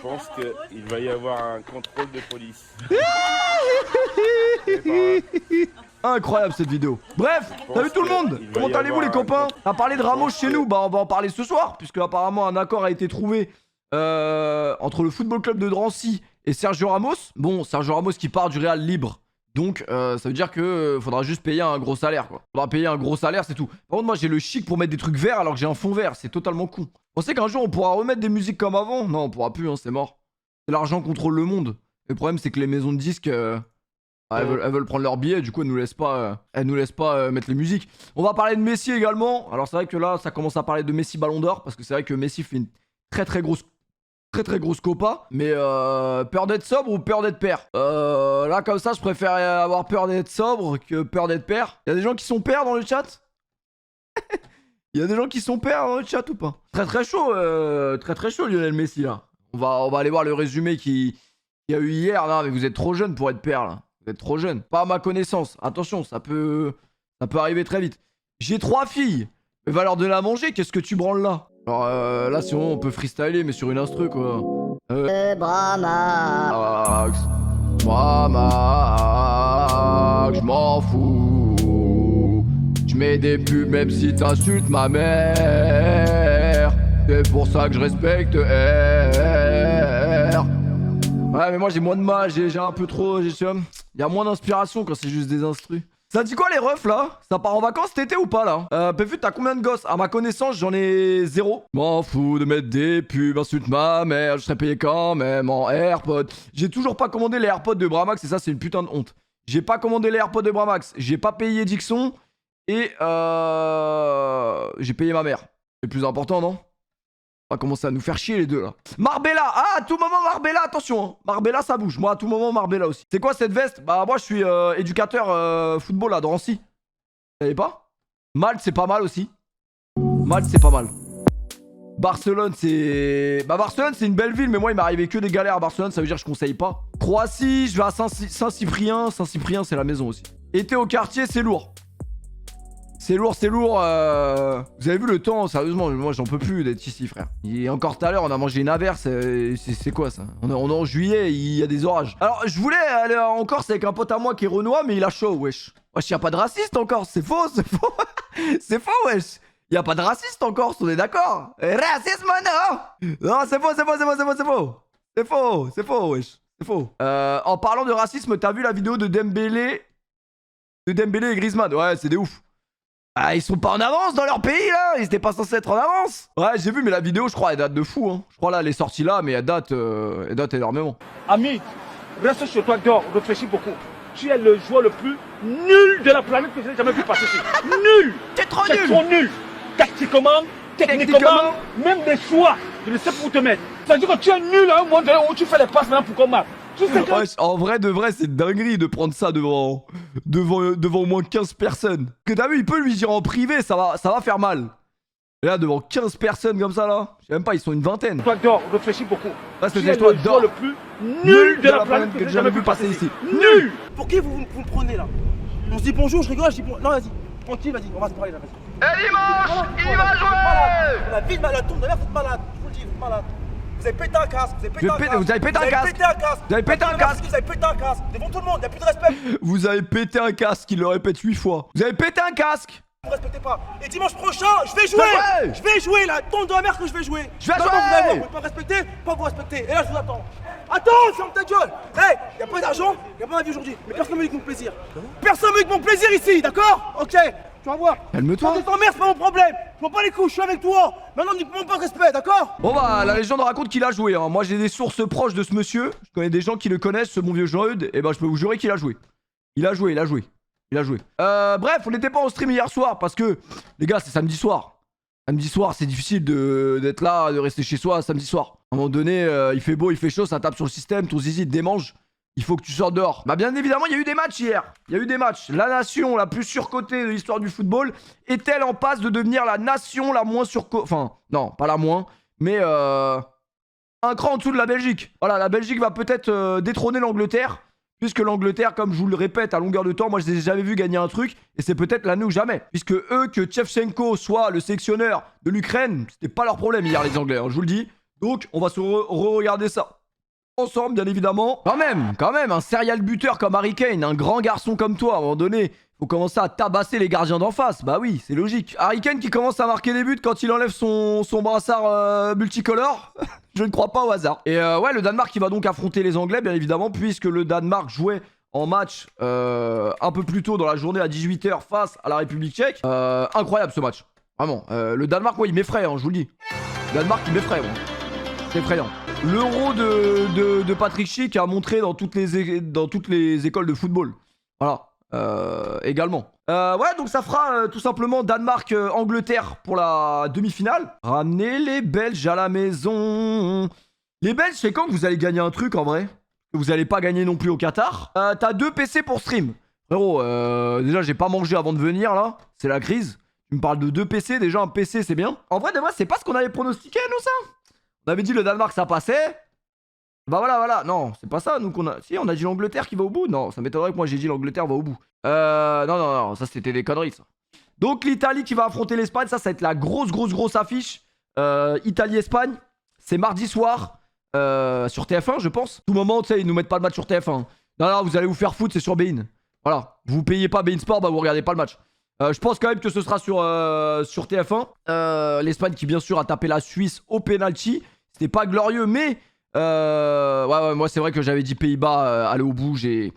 pense qu'il va y avoir un contrôle de police. Incroyable cette vidéo. Bref, salut tout le monde. Comment allez-vous les copains? On a parlé de Ramos chez nous, bah on va en parler ce soir, puisque apparemment un accord a été trouvé entre le football club de Drancy et Sergio Ramos. Bon, Sergio Ramos qui part du Real libre. Donc ça veut dire que faudra juste payer un gros salaire quoi. Faudra payer un gros salaire, c'est tout. Par contre moi j'ai le chic pour mettre des trucs verts alors que j'ai un fond vert, c'est totalement con. Vous pensez qu'un jour on pourra remettre des musiques comme avant? Non, on pourra plus, hein, c'est mort. C'est l'argent contrôle le monde. Le problème c'est que les maisons de disques elles veulent prendre leur billet, du coup elles nous laissent pas mettre les musiques. On va parler de Messi également. Alors c'est vrai que là ça commence à parler de Messi Ballon d'Or parce que c'est vrai que Messi fait une très grosse copa. Mais peur d'être sobre ou peur d'être père? Là comme ça je préfère avoir peur d'être sobre que peur d'être père. Il y a des gens qui sont pères dans le chat? Il y a des gens qui sont pères dans le chat ou pas? Très chaud Lionel Messi là. On va aller voir le résumé qu'il y a eu hier. Non mais vous êtes trop jeune pour être père là. Vous êtes trop jeune. Pas à ma connaissance. Attention, ça peut arriver très vite. J'ai 3 filles. Mais va leur donner à manger, qu'est-ce que tu branles là? Alors là, si on peut freestyler, mais sur une instru quoi. Bramax, je m'en fous. Je mets des pubs même si t'insultes ma mère. C'est pour ça que je respecte R. Ouais mais moi j'ai moins de mal, j'ai un peu trop... Il y a moins d'inspiration quand c'est juste des instrus. Ça dit quoi les refs là? Ça part en vacances cet été ou pas là? Péfu t'as combien de gosses? À ma connaissance j'en ai 0. M'en fous de mettre des pubs, insulte ma mère, je serais payé quand même en AirPods. J'ai toujours pas commandé les AirPods de Bramax et ça c'est une putain de honte. J'ai pas commandé les AirPods de Bramax, j'ai pas payé Dixon et j'ai payé ma mère. C'est le plus important non? On va commencer à nous faire chier les deux là. Marbella, ah à tout moment Marbella, attention hein. Marbella ça bouge, moi à tout moment Marbella aussi. C'est quoi cette veste? Bah moi je suis éducateur football à Drancy. Vous savez pas? Malte c'est pas mal aussi. Malte c'est pas mal. Barcelone c'est... Bah Barcelone c'est une belle ville mais moi il m'est arrivé que des galères à Barcelone, ça veut dire que je conseille pas. Croatie, je vais à Saint-Cyprien, Saint-Cyprien c'est la maison aussi. Été au quartier c'est lourd. C'est lourd. Vous avez vu le temps, sérieusement, moi j'en peux plus d'être ici, frère. Et encore tout à l'heure, on a mangé une averse. C'est quoi ça? On est en juillet, il y a des orages. Alors, je voulais aller en Corse avec un pote à moi qui est renois, mais il a chaud, wesh. Wesh, y a pas de raciste en Corse, c'est faux. C'est faux, wesh. Y a pas de raciste en Corse, on est d'accord. Racisme, non. Non, c'est faux, wesh. C'est faux. En parlant de racisme, t'as vu la vidéo de Dembélé et Griezmann? Ouais, c'est des ouf. Ah, ils sont pas en avance dans leur pays là. Ils étaient pas censés être en avance. Ouais, j'ai vu, mais la vidéo, je crois, elle date de fou. Hein. Je crois là, elle est sortie là, mais elle date énormément. Ami, reste chez toi, dors, réfléchis beaucoup. Tu es le joueur le plus nul de la planète que j'ai jamais vu passer ici. Nul. T'es trop nul. C'est trop nul. Tactiquement, techniquement, même des choix, je ne sais pas où te mettre. Ça veut dire que tu es nul à un moment donné où tu fais les passes maintenant pour qu'on marque. Ouais, en vrai de vrai, c'est dinguerie de prendre ça devant au moins 15 personnes. Que t'as vu, il peut lui dire en privé, ça va faire mal. Et là, devant 15 personnes comme ça, là, je sais même pas, ils sont une vingtaine. Toi, dors, réfléchis beaucoup. Reste tu es le joueur le plus nul de la planète que j'ai jamais vu passer ici. Nul. Pour qui vous me prenez là? On se dit bonjour, je rigole, je dis bon... Non, vas-y, tranquille, vas-y, on va se parler là, vas-y. Et dimanche, il va jouer. La ville malade, tombe de l'air, vous êtes malade, je vous le dis, vous êtes malade. Vous avez pété un casque, Vous avez pété un casque. Vous avez pété un casque. Vous avez pété un casque. Devant tout le monde, il n'y a plus de respect. Vous avez pété un casque, il le répète 8 fois. Vous avez pété un casque. Vous ne respectez pas. Et dimanche prochain, je vais jouer. Je vais jouer là, tombe de la mer que je vais jouer. Je vais jouer. Vous ne pouvez pas respecter, pas vous respecter. Et là, je vous attends. Attends, ferme ta gueule. Hey, il n'y a pas d'argent, il n'y a pas ma vie aujourd'hui. Mais personne ne me dit que mon plaisir. Personne ne me dit que mon plaisir ici, d'accord? Ok, tu vas voir. Calme-toi. Quand tu t'emmerdes, c'est pas mon problème. Je m'en bats les couilles, je suis avec toi. Maintenant, ne me pas de respect, d'accord? Bon bah, la légende raconte qu'il a joué. Hein. Moi, j'ai des sources proches de ce monsieur. Je connais des gens qui le connaissent, ce bon vieux Jean-Eudes. Et bah, je peux vous jurer qu'il a joué. Il a joué. Bref, on n'était pas en stream hier soir parce que, les gars, c'est samedi soir. Samedi soir, c'est difficile d'être là, de rester chez soi samedi soir. À un moment donné, il fait beau, il fait chaud, ça tape sur le système, ton zizi te démange. Il faut que tu sortes dehors. Bah bien évidemment, il y a eu des matchs hier. Il y a eu des matchs. La nation la plus surcotée de l'histoire du football est-elle en passe de devenir la nation la moins surcotée? Enfin, non, pas la moins, mais un cran en dessous de la Belgique. Voilà, la Belgique va peut-être détrôner l'Angleterre. Puisque l'Angleterre, comme je vous le répète à longueur de temps, moi je les ai jamais vus gagner un truc. Et c'est peut-être l'année ou jamais. Puisque eux, que Shevchenko soit le sélectionneur de l'Ukraine, c'était pas leur problème hier les Anglais, hein, je vous le dis. Donc, on va se re-regarder ça ensemble, bien évidemment. Quand même, un serial buteur comme Harry Kane, un grand garçon comme toi, à un moment donné, faut commencer à tabasser les gardiens d'en face. Bah oui, c'est logique. Harry Kane qui commence à marquer des buts quand il enlève son brassard multicolore. Je ne crois pas au hasard. Et ouais, le Danemark qui va donc affronter les Anglais, bien évidemment, puisque le Danemark jouait en match un peu plus tôt dans la journée à 18 h face à la République tchèque. Incroyable ce match. Vraiment. Le Danemark, ouais, il m'effraie, hein, je vous le dis. Le Danemark, il m'effraie, ouais. C'est effrayant. L'euro de Patrick Schick a montré dans toutes les écoles de football. Voilà. Également. Ouais, donc ça fera tout simplement Danemark-Angleterre pour la demi-finale. Ramenez les Belges à la maison. Les Belges, c'est quand que vous allez gagner un truc en vrai? Vous allez pas gagner non plus au Qatar. T'as 2 PC pour stream. Frérot, déjà j'ai pas mangé avant de venir là. C'est la crise. Tu me parles de 2 PC, déjà un PC c'est bien. En vrai, de moi, c'est pas ce qu'on avait pronostiqué nous ça. On avait dit le Danemark ça passait. Bah voilà. Non, c'est pas ça. Donc si, on a dit l'Angleterre qui va au bout. Non, ça m'étonnerait que moi j'ai dit l'Angleterre va au bout. Non, ça c'était des conneries ça. Donc l'Italie qui va affronter l'Espagne, ça va être la grosse affiche. Italie-Espagne, c'est mardi soir sur TF1 je pense. Tout moment, tu sais, ils nous mettent pas le match sur TF1. Non, vous allez vous faire foutre, c'est sur Bein. Voilà, vous payez pas Bein Sport, bah vous regardez pas le match. Je pense quand même que ce sera sur TF1. L'Espagne qui bien sûr a tapé la Suisse au penalty. C'était pas glorieux, mais ouais, moi c'est vrai que j'avais dit Pays-Bas aller au bout, j'ai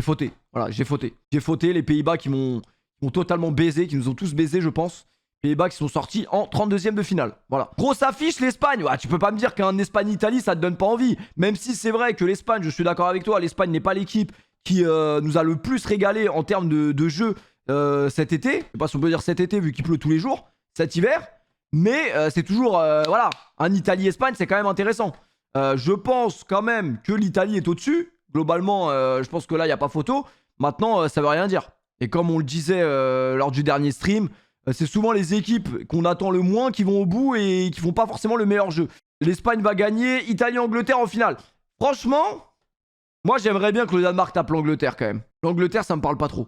fauté. Voilà, j'ai fauté. J'ai fauté, les Pays-Bas qui m'ont totalement baisé, qui nous ont tous baisé je pense. Pays-Bas qui sont sortis en 32e de finale. Voilà. Grosse affiche l'Espagne. Ouais, tu peux pas me dire qu'un Espagne-Italie ça te donne pas envie. Même si c'est vrai que l'Espagne, je suis d'accord avec toi, l'Espagne n'est pas l'équipe qui nous a le plus régalé en termes de jeu cet été. Je sais pas si on peut dire cet été vu qu'il pleut tous les jours. Cet hiver. Mais c'est toujours, voilà, un Italie-Espagne, c'est quand même intéressant. Je pense quand même que l'Italie est au-dessus. Globalement, je pense que là, il n'y a pas photo. Maintenant, ça veut rien dire. Et comme on le disait lors du dernier stream, c'est souvent les équipes qu'on attend le moins qui vont au bout et qui font pas forcément le meilleur jeu. L'Espagne va gagner, Italie-Angleterre en finale. Franchement, moi, j'aimerais bien que le Danemark tape l'Angleterre quand même. L'Angleterre, ça me parle pas trop.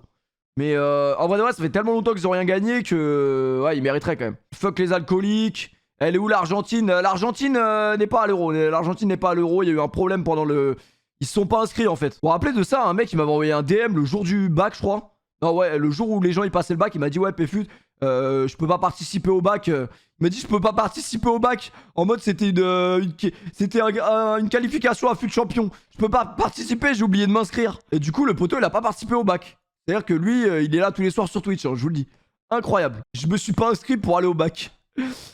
Mais en vrai, ça fait tellement longtemps qu'ils ont rien gagné que ouais, ils mériteraient quand même. Fuck les alcooliques. Elle est où l'Argentine? L'Argentine n'est pas à l'euro. L'Argentine n'est pas à l'euro. Il y a eu un problème pendant le... Ils se sont pas inscrits en fait. Vous vous rappelez de ça? Un mec il m'avait envoyé un DM le jour du bac, je crois. Non, ouais, le jour où les gens ils passaient le bac, il m'a dit ouais, Péfut, je peux pas participer au bac. Il m'a dit je peux pas participer au bac. En mode c'était une qualification à fut champion. Je peux pas participer, j'ai oublié de m'inscrire. Et du coup, le poteau il a pas participé au bac. C'est-à-dire que lui, il est là tous les soirs sur Twitch, hein, je vous le dis. Incroyable. Je me suis pas inscrit pour aller au bac.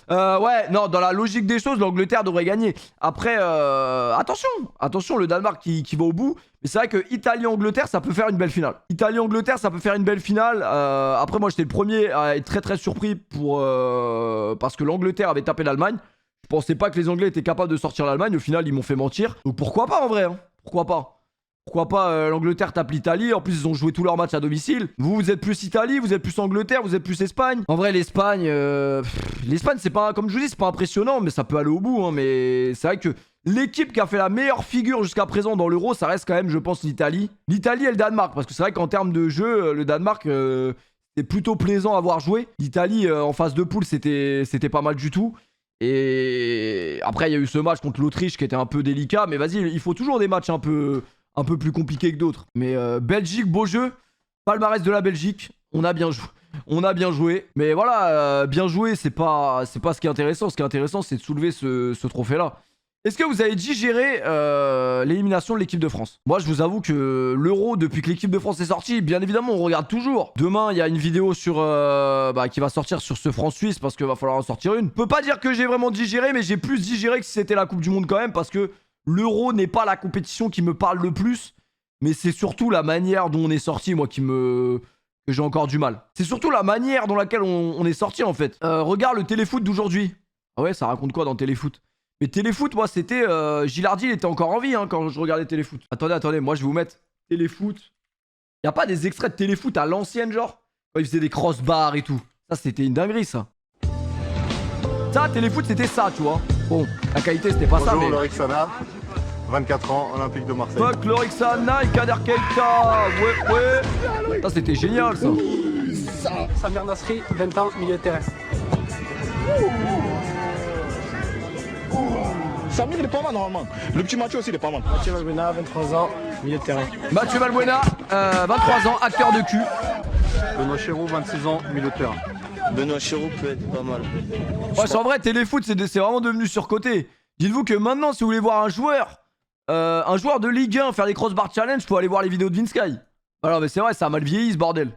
Ouais, non, dans la logique des choses, l'Angleterre devrait gagner. Après, attention, le Danemark qui va au bout. Mais c'est vrai que Italie-Angleterre, ça peut faire une belle finale. Italie-Angleterre, ça peut faire une belle finale. Après, moi, j'étais le premier à être très surpris parce que l'Angleterre avait tapé l'Allemagne. Je pensais pas que les Anglais étaient capables de sortir l'Allemagne. Au final, ils m'ont fait mentir. Donc pourquoi pas en vrai, hein. Pourquoi pas? Pourquoi pas l'Angleterre tape l'Italie? En plus, ils ont joué tous leurs matchs à domicile. Vous êtes plus Italie, vous êtes plus Angleterre, vous êtes plus Espagne. En vrai, l'Espagne, c'est pas, comme je vous dis, c'est pas impressionnant, mais ça peut aller au bout. Hein, mais c'est vrai que l'équipe qui a fait la meilleure figure jusqu'à présent dans l'Euro, ça reste quand même, je pense, l'Italie. L'Italie et le Danemark, parce que c'est vrai qu'en termes de jeu, le Danemark, c'est plutôt plaisant à voir jouer. L'Italie, en phase de poule, c'était pas mal du tout. Et après, il y a eu ce match contre l'Autriche qui était un peu délicat. Mais vas-y, il faut toujours des matchs un peu plus compliqué que d'autres. Mais Belgique, beau jeu. Palmarès de la Belgique. On a bien joué. On a bien joué. Mais voilà, bien joué, c'est pas ce qui est intéressant. Ce qui est intéressant, c'est de soulever ce trophée-là. Est-ce que vous avez digéré l'élimination de l'équipe de France? Moi, je vous avoue que l'Euro, depuis que l'équipe de France est sortie, bien évidemment, on regarde toujours. Demain, il y a une vidéo sur qui va sortir sur ce France-Suisse parce qu'il va falloir en sortir une. Je peux pas dire que j'ai vraiment digéré, mais j'ai plus digéré que si c'était la Coupe du Monde quand même parce que l'Euro n'est pas la compétition qui me parle le plus, mais c'est surtout la manière dont on est sorti, moi, que j'ai encore du mal. C'est surtout la manière dans laquelle on est sorti, en fait. Regarde le téléfoot d'aujourd'hui. Ah ouais, ça raconte quoi dans téléfoot? Mais téléfoot, moi, c'était... Gilardi, il était encore en vie hein, quand je regardais téléfoot. Attendez, moi, je vais vous mettre téléfoot. Y a pas des extraits de téléfoot à l'ancienne, genre? Quand ils faisaient des crossbars et tout. Ça, c'était une dinguerie, ça. Ça, téléfoot, c'était ça, tu vois. Bon, la qualité, c'était pas ça, mais... Lorixana, 24 ans, Olympique de Marseille. Fuck Lorixana et Kader Keita. Ouais. Ça, c'était génial, ça. Samir Nasri, 20 ans, milieu de terrain. Samir, il est pas mal normalement. Le petit Mathieu aussi, il est pas mal. Mathieu Valbuena, 23 ans, milieu de terrain. Mathieu Valbuena, 23 ans, acteur de cul. Benoît Chéroux, 26 ans, milieu de terrain. Benoît Chéroux peut être pas mal. Ouais, en vrai, téléfoot, c'est vraiment devenu surcoté. Dites-vous que maintenant, si vous voulez voir un joueur de Ligue 1 faire des crossbar challenge, faut aller voir les vidéos de Vinsky. Alors, mais c'est vrai, ça a mal vieilli ce bordel.